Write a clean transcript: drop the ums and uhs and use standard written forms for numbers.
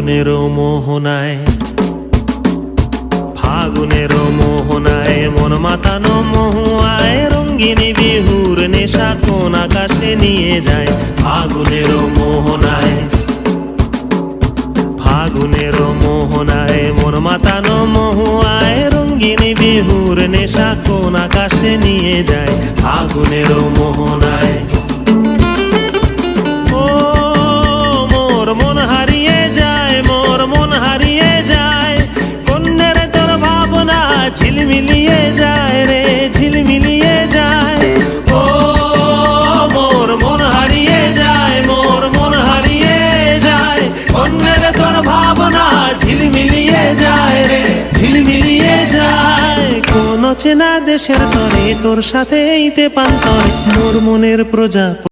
ফাগুনের মোহনায়, ফাগুনের মোহনায় মন মাতানো মহুয়ায় রঙ্গিনী বিহুর নেশা কোন আকাশে নিয়ে যায়। ফাগুনের মোহনায়, ফাগুনের মোহনায় মন মাতানো মহুয়ায় রঙ্গিনী বিহুর নেশা কোন আকাশে নিয়ে যায়। ফাগুনের মোহনায় ও মোর মন হারিয়ে যায়, মোর মন হারিয়ে যায়, কন্যের তোর ভাবনা ঝিলমিলিয়ে যায় রে, ঝিলমিলিয়ে যায়। ও মোর মন হারিয়ে যায়, মোর মন হারিয়ে যায়, কন্যের তোর ভাবনা ঝিলমিলিয়ে যায় রে, ঝিলমিলিয়ে যায়। কোন চেনা দেশের তরে তোর সাথে ইতে পান্তরে মোর মনের প্রজা